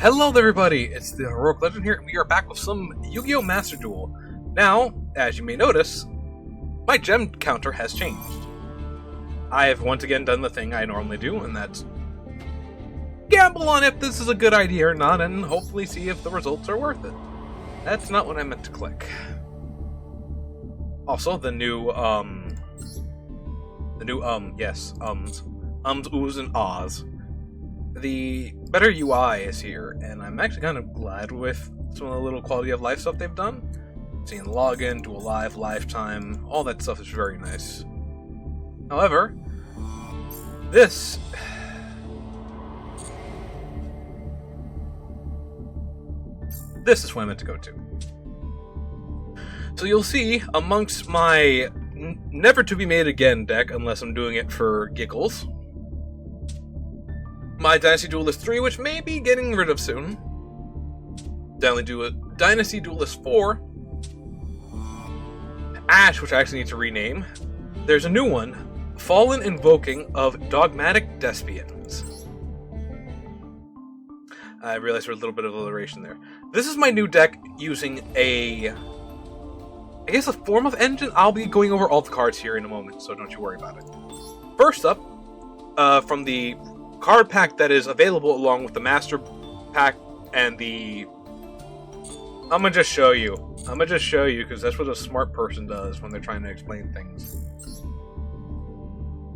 Hello there everybody, it's the HeroicLegend here, and we are back with some Yu-Gi-Oh! Master Duel. Now, as you may notice, my gem counter has changed. I have once again done the thing I normally do, and that's gamble on if this is a good idea or not, and hopefully see if the results are worth it. That's not what I meant to click. Also, the new, oohs, and ahs. The better UI is here, and I'm actually kind of glad with some of the little quality of life stuff they've done. Seeing login, dual live, lifetime, all that stuff is very nice. However, this is what I meant to go to. So you'll see amongst my never to be made again deck, unless I'm doing it for giggles, my Dynasty Duelist 3, which may be getting rid of soon. Dynasty Duelist 4. Ash, which I actually need to rename. There's a new one, Fallen Invoking of Dogmatic Despions. I realized there was a little bit of alliteration there. This is my new deck using a form of engine. I'll be going over all the cards here in a moment, so don't you worry about it. First up, from the card pack that is available along with the master pack and the... I'm gonna just show you because that's what a smart person does when they're trying to explain things.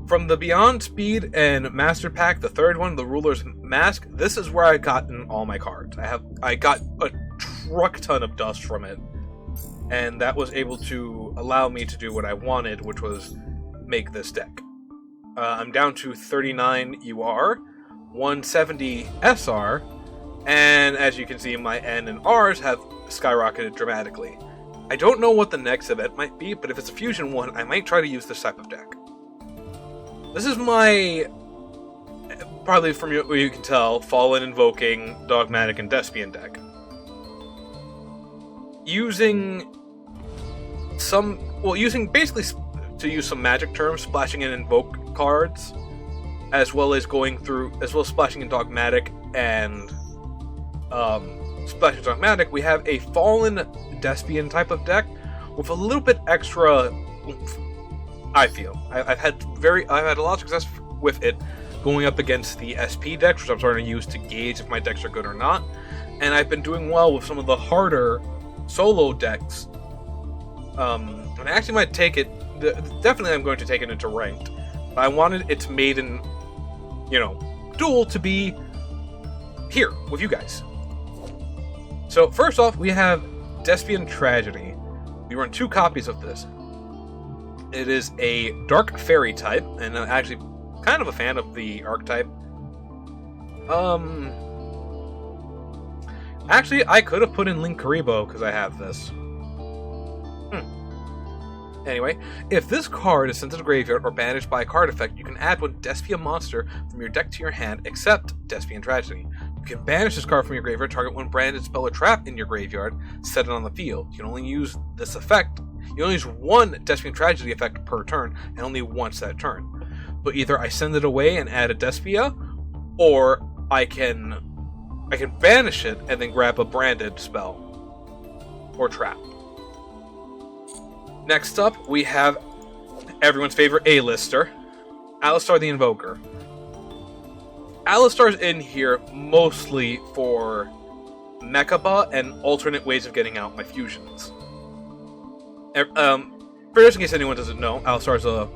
From the Beyond Speed and Master Pack, the third one, the Ruler's Mask, this is where I got in all my cards. I got a truck ton of dust from it, and that was able to allow me to do what I wanted, which was make this deck. I'm down to 39 UR, 170 SR, and as you can see, my N and Rs have skyrocketed dramatically. I don't know what the next event might be, but if it's a fusion one, I might try to use this type of deck. This is my, probably from what you can tell, Fallen Invoking, Dogmatic, and Despion deck. Using basically to use some magic terms, splashing in Invoke cards, as well as splashing in Dogmatic and splashing Dogmatic, we have a Fallen Despion type of deck with a little bit extra oomph, I feel. I've had a lot of success with it going up against the SP decks, which I'm starting to use to gauge if my decks are good or not, and I've been doing well with some of the harder solo decks. And I actually might take it. Definitely, I'm going to take it into ranked. But I wanted its maiden, duel to be here with you guys. So first off, we have Despion Tragedy. We run 2 copies of this. It is a Dark Fairy type, and I'm actually kind of a fan of the archetype. Actually, I could have put in Link Karibo because I have this. Anyway, if this card is sent to the graveyard or banished by a card effect, you can add one Despia monster from your deck to your hand, except Despion Tragedy. You can banish this card from your graveyard, target one branded spell or trap in your graveyard, set it on the field. You can only use this effect. You can only use one Despion Tragedy effect per turn, and only once that turn. So either I send it away and add a Despia, or I can banish it and then grab a branded spell or trap. Next up, we have everyone's favorite Alistar, Alistar the Invoker. Alistar's in here mostly for Mechaba and alternate ways of getting out my fusions. For just in case anyone doesn't know, Alistar's a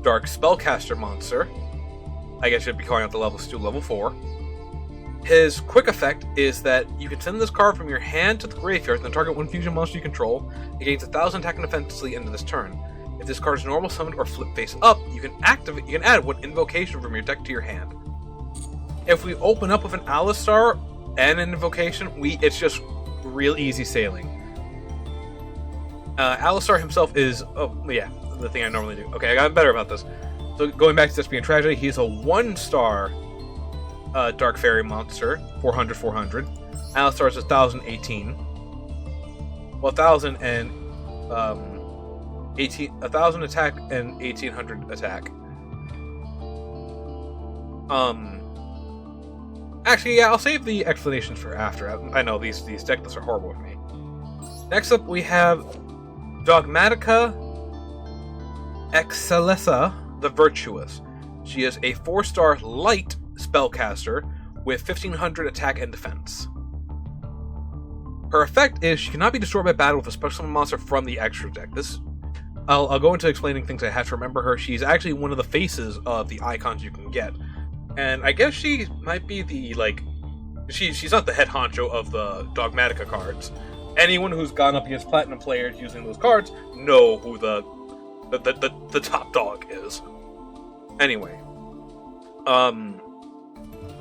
dark spellcaster monster. I guess you'd be calling out the levels to level 4. His quick effect is that you can send this card from your hand to the graveyard, then target one fusion monster you control. It gains 1,000 attack and defensively into this turn. If this card is normal summoned or flip face up, you can add one invocation from your deck to your hand. If we open up with an Alistar and an invocation, it's just real easy sailing. Alistar himself is the thing I normally do. Okay, I got better about this. So going back to Despion Tragedy, he's a 1-star Dark Fairy monster, 400. Alistar is 1,018. Well, 1,000 and 1,000 attack and 1,800 attack. Actually, yeah, I'll save the explanations for after. I know these deck lists are horrible with me. Next up, we have Dogmatica Maximus the Virtuous. She is a 4-star light spellcaster with 1500 attack and defense. Her effect is she cannot be destroyed by battle with a special summon monster from the extra deck. I'll go into explaining things I have to remember her. She's actually one of the faces of the icons you can get. And I guess she might be the, she's not the head honcho of the Dogmatica cards. Anyone who's gone up against Platinum players using those cards know who the top dog is. Anyway.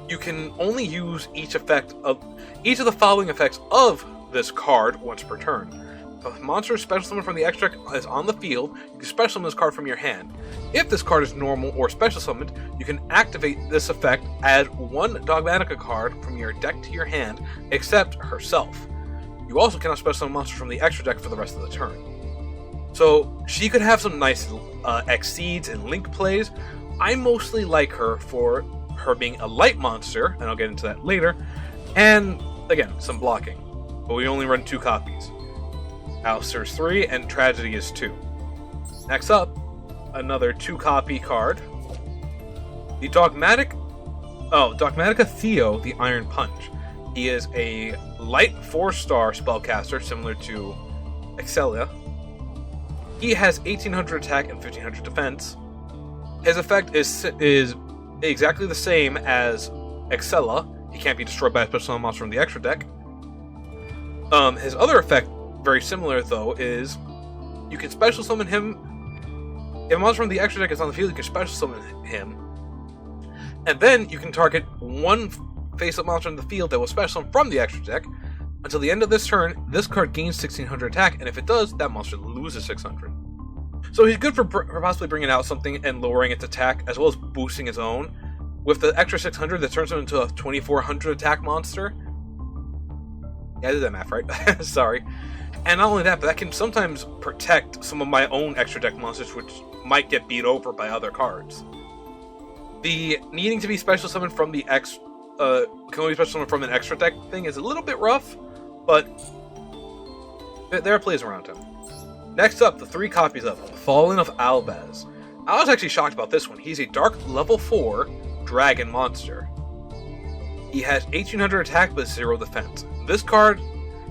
You can only use each of the following effects of this card once per turn. If a monster special summon from the extra deck is on the field, you can special summon this card from your hand. If this card is normal or special summoned, you can activate this effect, add one Dogmatica card from your deck to your hand, except herself. You also cannot special summon monsters from the extra deck for the rest of the turn. So, she could have some nice Exceeds and Link plays. I mostly like her for her being a light monster, and I'll get into that later, and, again, some blocking. But we only run 2 copies. Alistar is 3, and Tragedy is 2. Next up, another 2-copy card. The Dogmatica Theo, the Iron Punch. He is a light 4-star spellcaster, similar to Excelia. He has 1800 attack and 1500 defense. His effect is exactly the same as Excelia. He can't be destroyed by a special summon monster from the extra deck. His other effect, very similar though, is you can special summon him. If a monster from the extra deck is on the field, you can special summon him. And then you can target one face-up monster in the field that will special summon from the extra deck. Until the end of this turn, this card gains 1600 attack, and if it does, that monster loses 600. So he's good for possibly bringing out something and lowering its attack, as well as boosting his own. With the extra 600, that turns him into a 2400 attack monster. Yeah, I did that math right. Sorry. And not only that, but that can sometimes protect some of my own extra deck monsters, which might get beat over by other cards. The needing to be special summoned from the can only special summon from an extra deck thing is a little bit rough, but there are plays around him. Next up, the 3 copies of Fallen of Alber. I was actually shocked about this one. He's a dark level 4 dragon monster. He has 1800 attack but 0 defense. This card,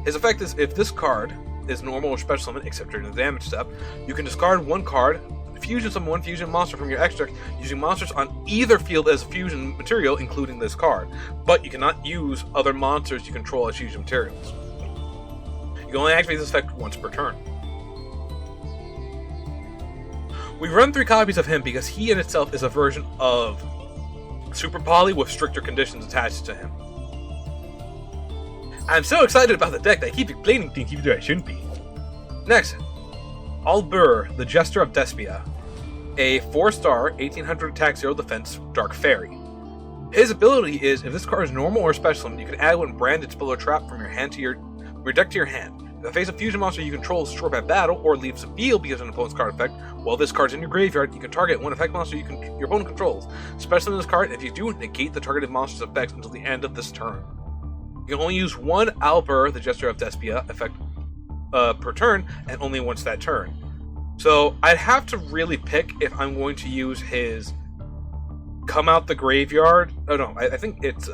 his effect is if this card is normal or special summon, except during the damage step, you can discard one card, fusion summon one fusion monster from your extra deck using monsters on either field as fusion material, including this card. But you cannot use other monsters you control as fusion materials. You can only activate this effect once per turn. We run 3 copies of him because he in itself is a version of Super Poly with stricter conditions attached to him. I'm so excited about the deck that I keep explaining things even though I shouldn't be. Next, Alber, the Jester of Despia. A 4-star, 1800 attack, 0 defense, Dark Fairy. His ability is, if this card is normal or special, you can add one branded spell or trap from your deck to your hand. If a face of fusion monster you control is destroyed by battle or leaves the field because of an opponent's card effect, while this card's in your graveyard, you can target one effect monster your opponent controls. Special in this card, if you do, negate the targeted monster's effects until the end of this turn. You can only use one Alber, the Jester of Despia, effect per turn, and only once that turn. So I'd have to really pick if I'm going to use his Come Out the Graveyard. Oh no, I think it's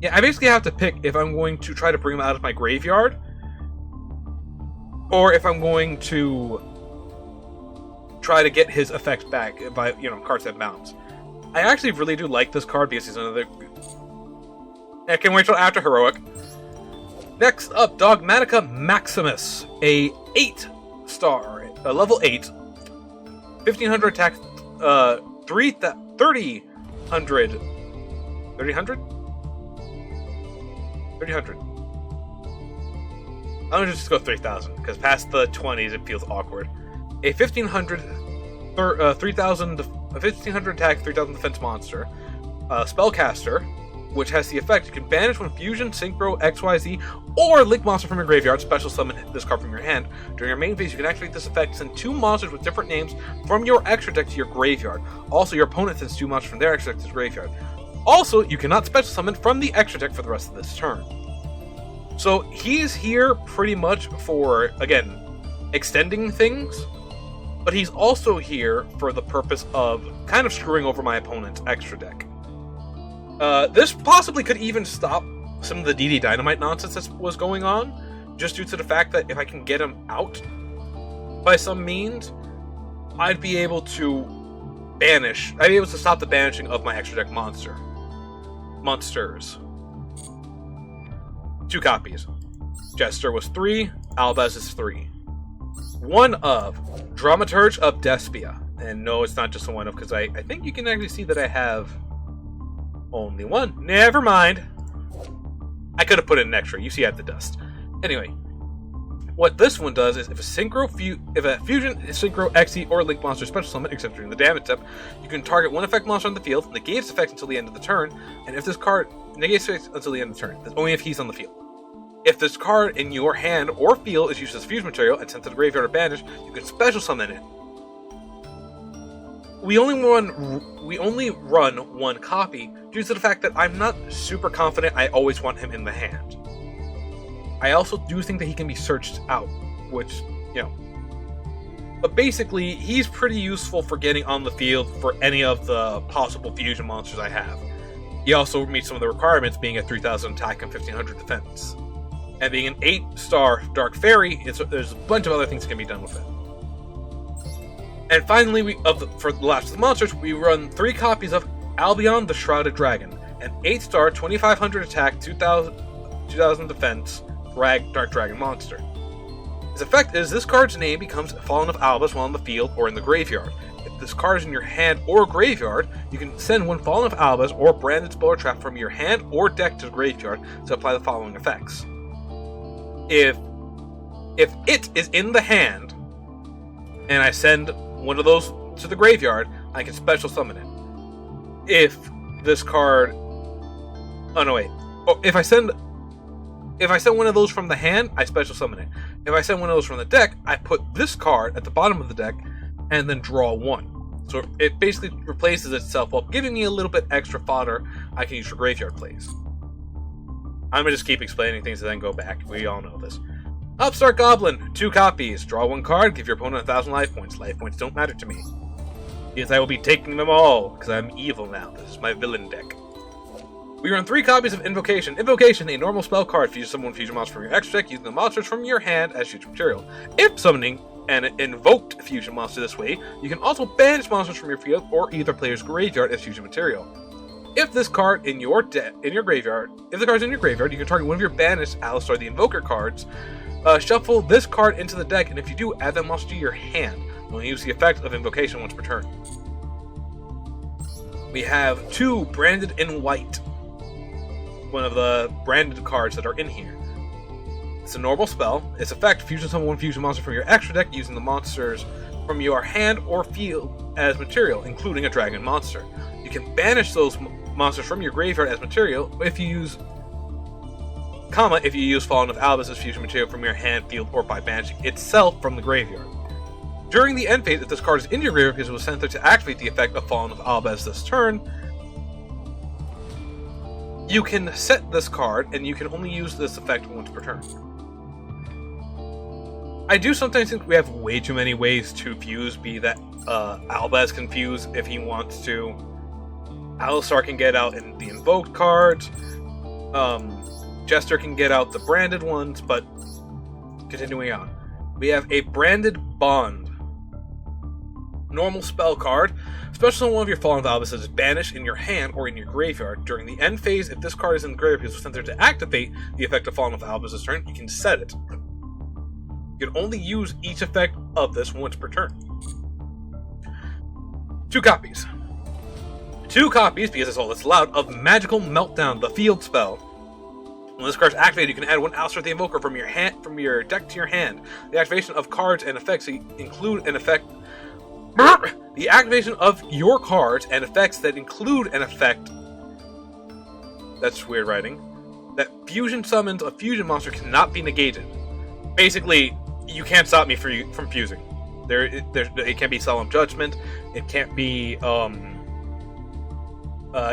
yeah, I basically have to pick if I'm going to try to bring him out of my graveyard, or if I'm going to try to get his effects back by, cards that bounce. I actually really do like this card because he's another... I can't wait till after Heroic. Next up, Dogmatica Maximus, a 8-star, level 8, 1500 attack, 300. I'm gonna just go 3,000 because past the 20s it feels awkward. A 1500 attack, 3,000 defense monster, spellcaster, which has the effect you can banish one fusion, synchro, XYZ, or link monster from your graveyard. Special summon this card from your hand. During your main phase, you can activate this effect. Send 2 monsters with different names from your extra deck to your graveyard. Also, your opponent sends 2 monsters from their extra deck to his graveyard. Also, you cannot special summon from the extra deck for the rest of this turn. So he's here pretty much for, again, extending things, but he's also here for the purpose of kind of screwing over my opponent's extra deck. This possibly could even stop some of the d-d Dynamite nonsense that was going on, just due to the fact that if I can get him out by some means, I'd be able to stop the banishing of my extra deck monsters. 2 copies. Jester was 3, Albaz is 3. 1 of Dramaturge of Despia. And no, it's not just a 1 of, because I think you can actually see that I have only 1. Never mind. I could have put in an extra. You see I have the dust. Anyway, what this one does is if a fusion, synchro, XE, or link monster special summon, except during the damage step, you can target 1 effect monster on the field, negate its effect until the end of the turn, and if this card negates effect until the end of the turn, that's only if he's on the field. If this card in your hand or field is used as fusion material and sent to the graveyard or banished, you can special summon it. We only run 1 copy due to the fact that I'm not super confident I always want him in the hand. I also do think that he can be searched out, which, you know. But basically, he's pretty useful for getting on the field for any of the possible fusion monsters I have. He also meets some of the requirements, being at 3,000 attack and 1,500 defense. And being an 8-star Dark Fairy, there's a bunch of other things that can be done with it. And finally, for the last of the monsters, we run 3 copies of Albion the Shrouded Dragon, an 8-star, 2,500 attack, 2,000 defense, Dark Dragon monster. His effect is this card's name becomes Fallen of Albus while on the field or in the graveyard. If this card is in your hand or graveyard, you can send 1 Fallen of Albus or branded spell or trap from your hand or deck to the graveyard to apply the following effects. If it is in the hand, and I send 1 of those to the graveyard, I can special summon it. If this card... Oh, no, wait. Oh, if I send 1 of those from the hand, I special summon it. If I send 1 of those from the deck, I put this card at the bottom of the deck and then draw 1. So it basically replaces itself while giving me a little bit extra fodder I can use for graveyard plays. I'm going to just keep explaining things and then go back. We all know this. Upstart Goblin, 2 copies. Draw 1 card, give your opponent 1,000 life points. Life points don't matter to me. Yes, I will be taking them all, because I'm evil now. This is my villain deck. We run 3 copies of Invocation. Invocation, a normal spell card. Fusion summon 1 fusion monster from your extra deck using the monsters from your hand as fusion material. If summoning an invoked fusion monster this way, you can also banish monsters from your field or either player's graveyard as fusion material. If this card in your graveyard, you can target 1 of your banished Alistar the Invoker cards. Shuffle this card into the deck, and if you do, add that monster to your hand. You'll use the effect of Invocation once per turn. We have 2 branded in white. One of the branded cards that are in here. It's a normal spell. Its effect, fusion summon 1 fusion monster from your extra deck using the monsters from your hand or field as material, including a dragon monster. You can banish those monsters from your graveyard as material if you use Fallen of Albus as fusion material from your hand, field, or by banishing itself from the graveyard. During the end phase, if this card is in your graveyard because it was sent there to activate the effect of Fallen of Albus this turn, you can set this card, and you can only use this effect once per turn. I do sometimes think we have way too many ways to fuse, be that Albaz can fuse if he wants to. Alistar can get out in the invoked cards. Jester can get out the branded ones, but continuing on. We have a branded Bond. Normal spell card. Special summon 1 of your Fallen of Albus is banished in your hand or in your graveyard. During the end phase, if this card is in the graveyard because it was sent there to activate the effect of Fallen of Albus this turn, you can set it. You can only use each effect of this once per turn. 2 copies. 2 copies, because that's all that's allowed, of Magical Meltdown, the field spell. When this card is activated, you can add 1 Alistar the Invoker from your deck to your hand. The activation of cards and effects include an effect. The activation of your cards and effects that include an effect. That's weird writing. That fusion summons a fusion monster cannot be negated. Basically, you can't stop me from fusing. It can't be Solemn Judgment. It can't be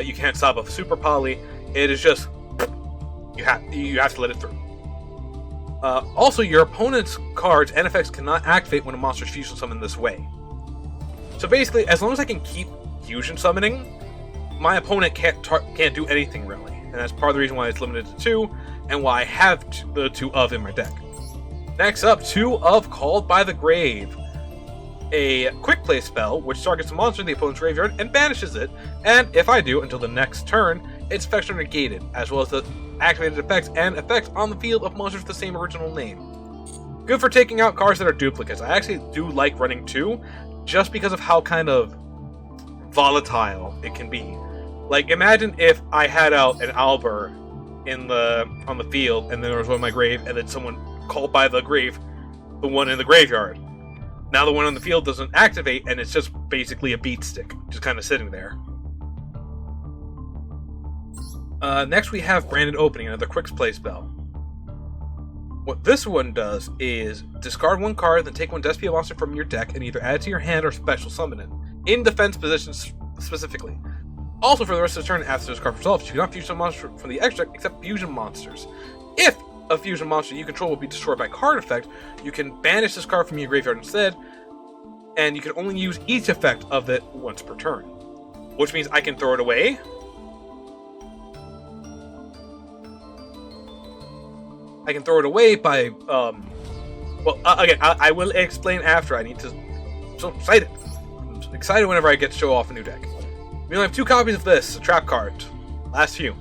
You can't stop a super poly. It is just you have to let it through. Also, your opponent's cards and effects cannot activate when a monster is fusion summoned this way. So basically, as long as I can keep fusion summoning, my opponent can't do anything really, and that's part of the reason why it's limited to 2, and why I have the 2 of in my deck. Next up, 2 of Called by the Grave. A quick play spell, which targets a monster in the opponent's graveyard and banishes it, and if I do, until the next turn, its effects are negated, as well as the activated effects and effects on the field of monsters with the same original name. Good for taking out cards that are duplicates. I actually do like running 2, just because of how kind of volatile it can be. Like, imagine if I had out an Alber on the field, and then there was one in my grave, and then someone called by the grave the one in the graveyard. Now the one on the field doesn't activate, and it's just basically a beat stick, just kind of sitting there. Next we have Branded Opening, another quick play spell. What this one does is discard 1 card, then take 1 Despia monster from your deck and either add it to your hand or special summon it, in defense positions specifically. Also, for the rest of the turn after this card resolves, you cannot fusion a monster from the extra except fusion monsters. If a fusion monster you control will be destroyed by card effect, you can banish this card from your graveyard instead, and you can only use each effect of it once per turn. Which means I can throw it away. I can throw it away by, again, I will explain after. I'm so excited. I'm excited whenever I get to show off a new deck. We only have 2 copies of this, a trap card. Last few.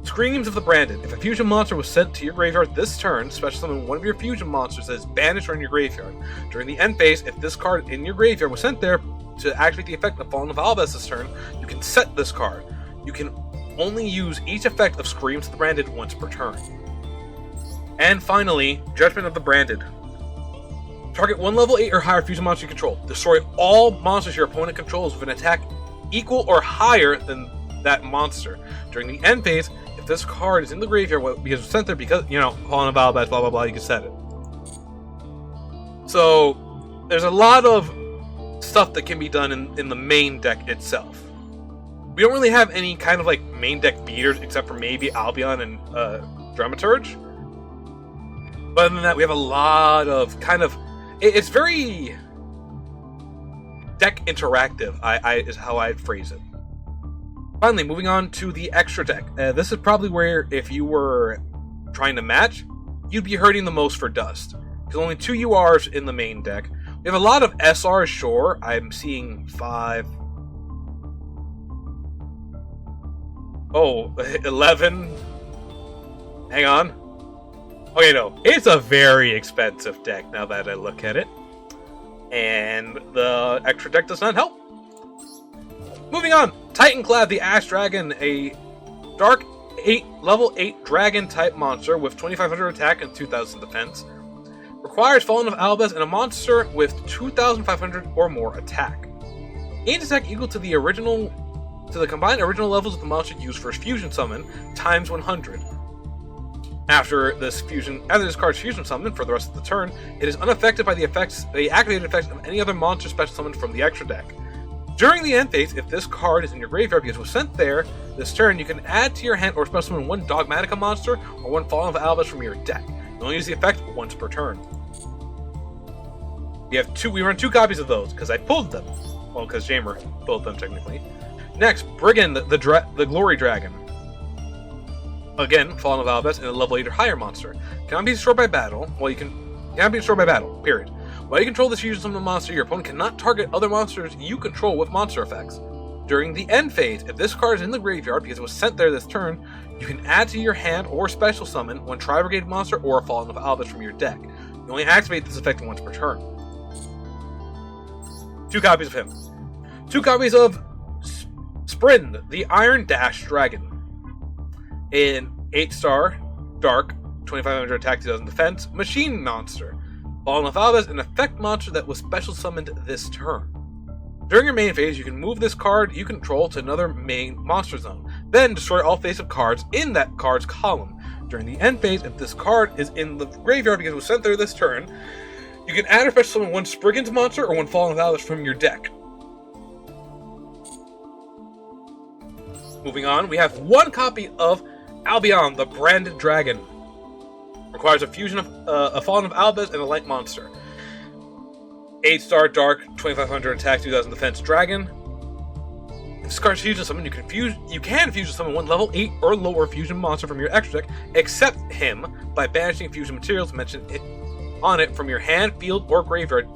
Screams of the Branded. If a fusion monster was sent to your graveyard this turn, special summon one of your fusion monsters that is banished from your graveyard. During the end phase, if this card in your graveyard was sent there to activate the effect of Fallen of Alber this turn, you can set this card. You can only use each effect of Screams of the Branded once per turn. And finally, Judgment of the Branded. Target 1 level 8 or higher fusion monster you control. Destroy all monsters your opponent controls with an attack equal or higher than that monster. During the end phase, if this card is in the graveyard because it's sent there because, Fallen of Albion, blah blah blah, you can set it. So, there's a lot of stuff that can be done in the main deck itself. We don't really have any kind of like main deck beaters except for maybe Albion and Dramaturge. But other than that, we have a lot of kind of... It's very deck interactive, is how I'd phrase it. Finally, moving on to the extra deck. This is probably where, if you were trying to match, you'd be hurting the most for Dust. Because only 2 URs in the main deck. We have a lot of SRs, sure. I'm seeing 5... 11... Hang on. Okay, no. It's a very expensive deck now that I look at it. And the extra deck does not help. Moving on. Titanclad the Ash Dragon, a dark level 8 dragon type monster with 2500 attack and 2000 defense. Requires Fallen of Alber and a monster with 2500 or more attack. Gains attack equal to the combined original levels of the monster used for fusion summon times 100. After this card's fusion summon for the rest of the turn, it is unaffected by the activated effects of any other monster special summoned from the extra deck. During the end phase, if this card is in your graveyard because it was sent there this turn, you can add to your hand or special summon 1 Dogmatica monster or 1 Fallen of Alber from your deck. You only use the effect once per turn. We run 2 copies of those because I pulled them. Well, because Jamer pulled them technically. Next, Brigand the Glory Dragon. Again, Fallen of Alber and a level 8 or higher monster. Cannot be destroyed by battle. Cannot be destroyed by battle, period. While you control this fusion summon monster, your opponent cannot target other monsters you control with monster effects. During the end phase, if this card is in the graveyard because it was sent there this turn, you can add to your hand or special summon 1 Tri-Brigade monster or a Fallen of Alber from your deck. You only activate this effect once per turn. 2 copies of him. 2 copies of Sprint, the Iron Dash Dragon. An 8-star, dark, 2500 attack, 2000 defense, machine monster. Fallen of Alber, an effect monster that was special summoned this turn. During your main phase, you can move this card you control to another main monster zone. Then destroy all face-up cards in that card's column. During the end phase, if this card is in the graveyard because it was sent there this turn, you can add or special summon 1 Spriggan's monster or 1 Fallen of Alber from your deck. Moving on, we have one copy of Albion, the Branded Dragon. Requires a fusion of a Fallen of Alber and a light monster. 8-star Dark, 2500 attack, 2000 defense dragon. If this card's fusion summon, you can fusion summon one level 8 or lower fusion monster from your extra deck, except him, by banishing fusion materials mentioned on it from your hand, field, or graveyard.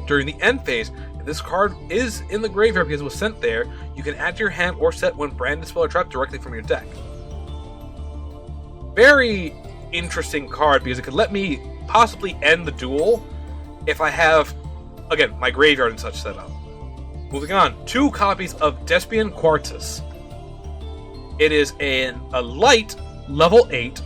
During the end phase, if this card is in the graveyard because it was sent there, you can add to your hand or set one branded spell or trap directly from your deck. Very interesting card because it could let me possibly end the duel if I have, again, my graveyard and such set up. Moving on, 2 copies of Despion Quartus. It is a light level 8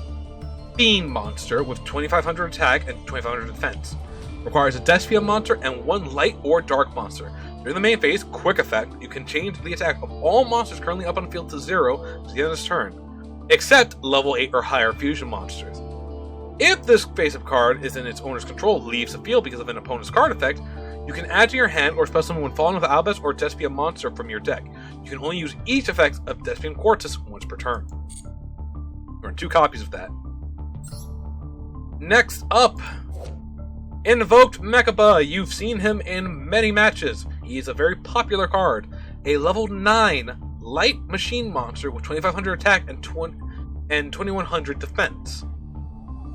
Fiend monster with 2500 attack and 2500 defense. Requires a Despia monster and 1 light or dark monster. During the main phase, quick effect, you can change the attack of all monsters currently up on the field to 0 to the end of this turn, except level 8 or higher fusion monsters. If this face-up card is in its owner's control, leaves the field because of an opponent's card effect, you can add to your hand or spell summon one Fallen of Alber or Despia monster from your deck. You can only use each effect of Despion Quartus once per turn. There are 2 copies of that. Next up, Invoked Mechaba. You've seen him in many matches. He is a very popular card. A level 9 light machine monster with 2500 attack and 2100 defense.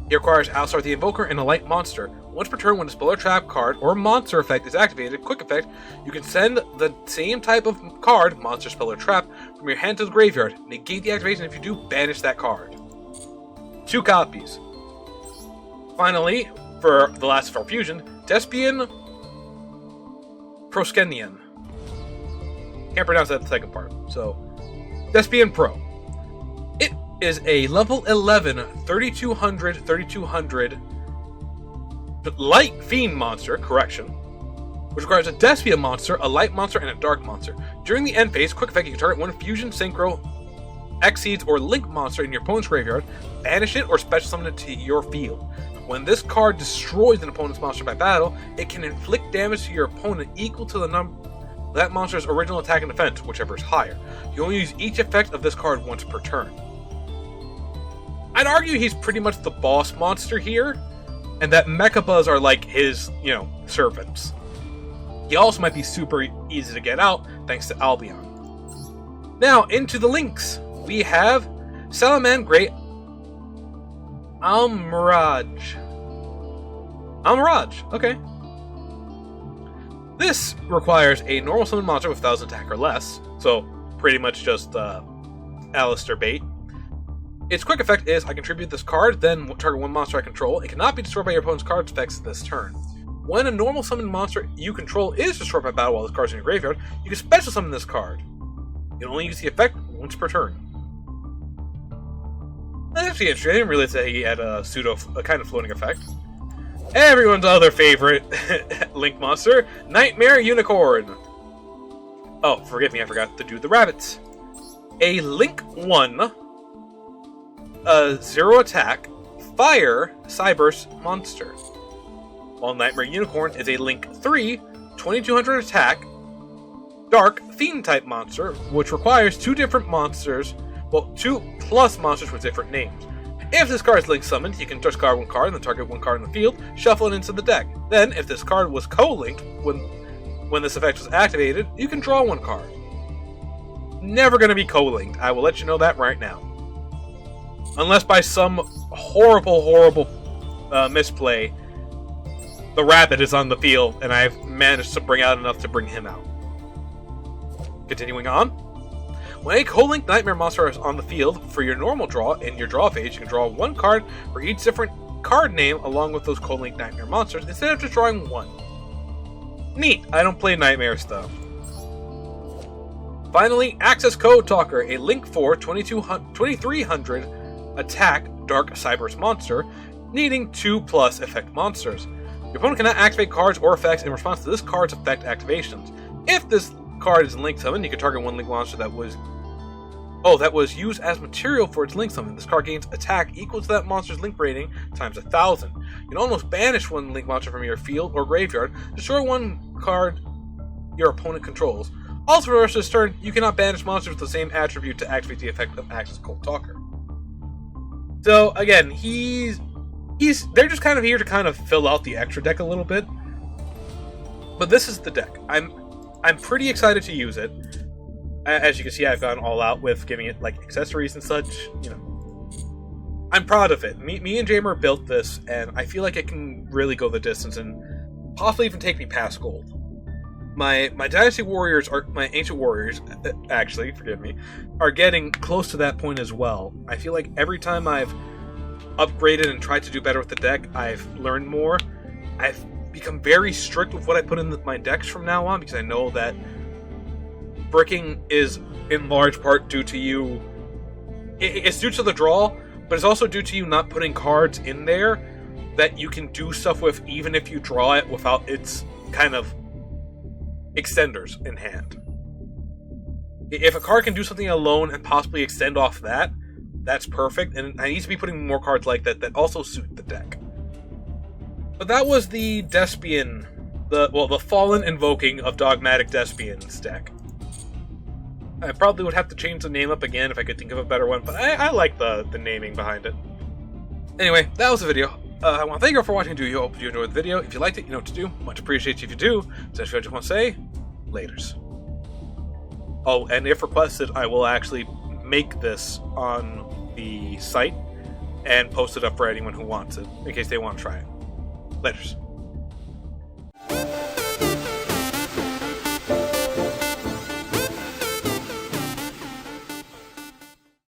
He requires Alistar the Invoker and a light monster. Once per turn, when a spell or trap card or monster effect is activated, quick effect, you can send the same type of card, monster, spell, or trap, from your hand to the graveyard. Negate the activation. If you do, banish that card. 2 copies. Finally, for the last of our fusion, Despion Proskenian. Can't pronounce that the second part. So, Despion Pro. It is a level 11, 3200 light fiend monster, which requires a Despia monster, a light monster, and a dark monster. During the end phase, quick effect, you can target one fusion, synchro, Exceeds, or link monster in your opponent's graveyard, banish it, or special summon it to your field. When this card destroys an opponent's monster by battle, it can inflict damage to your opponent equal to the number of that monster's original attack and defense, whichever is higher. You only use each effect of this card once per turn. I'd argue he's pretty much the boss monster here, and that Mechabas are like his, servants. He also might be super easy to get out, thanks to Albion. Now, into the links. We have Salaman Great Almiraj, okay. This requires a normal summon monster with 1000 attack or less, so pretty much just Alistar bait. Its quick effect is, I contribute this card, then target one monster I control. It cannot be destroyed by your opponent's card effects this turn. When a normal summon monster you control is destroyed by battle while this card is in your graveyard, you can special summon this card. You can only use the effect once per turn. That's actually interesting. I didn't realize that he had a kind of floating effect. Everyone's other favorite Link monster, Nightmare Unicorn. Oh, forgive me, I forgot to do the rabbits. A Link 1, 0 attack, fire, Cyburst monster. While Nightmare Unicorn is a Link 3, 2200 attack, dark, fiend type monster, which requires 2 different monsters. Well, 2 plus monsters with different names. If this card is link summoned, you can discard one card and then target one card in the field, shuffle it into the deck. Then, if this card was co-linked when this effect was activated, you can draw one card. Never going to be co-linked. I will let you know that right now. Unless by some horrible misplay, the rabbit is on the field and I've managed to bring out enough to bring him out. Continuing on. When a co-linked Nightmare monster is on the field, for your normal draw, in your draw phase, you can draw one card for each different card name along with those co-linked Nightmare monsters, instead of just drawing one. Neat, I don't play Nightmare stuff. Finally, Access Code Talker, a Link 4, 2300 attack Dark Cyberse monster, needing 2 plus effect monsters. Your opponent cannot activate cards or effects in response to this card's effect activations. If this card is Link Summon, you can target one Link monster that was used as material for its Link Summon. This card gains attack equal to that monster's Link rating times 1000. You can almost banish one Link monster from your field or graveyard, destroy one card your opponent controls. Also, for the rest of this turn, you cannot banish monsters with the same attribute to activate the effect of Axis Cold Talker. So, again, they're just kind of here to kind of fill out the extra deck a little bit. But this is the deck. I'm pretty excited to use it. As you can see, I've gone all out with giving it, like, accessories and such, you know. I'm proud of it. Me and Jamer built this, and I feel like it can really go the distance and possibly even take me past gold. My Dynasty Warriors, my Ancient Warriors, actually, forgive me, are getting close to that point as well. I feel like every time I've upgraded and tried to do better with the deck, I've learned more. I've become very strict with what I put in my decks from now on, because I know that bricking is in large part due to you. It's due to the draw, but it's also due to you not putting cards in there that you can do stuff with even if you draw it without its kind of extenders in hand. If a card can do something alone and possibly extend off that, that's perfect, and I need to be putting more cards like that that also suit the deck. But that was the Despion, the Fallen Invoking of Dogmatic Despion's deck. I probably would have to change the name up again if I could think of a better one, but I like the naming behind it. Anyway, that was the video. I want to thank you all for watching. I hope you enjoyed the video. If you liked it, you know what to do. Much appreciate you if you do. So I just want to say, laters. Oh, and if requested, I will actually make this on the site and post it up for anyone who wants it, in case they want to try it. Laters.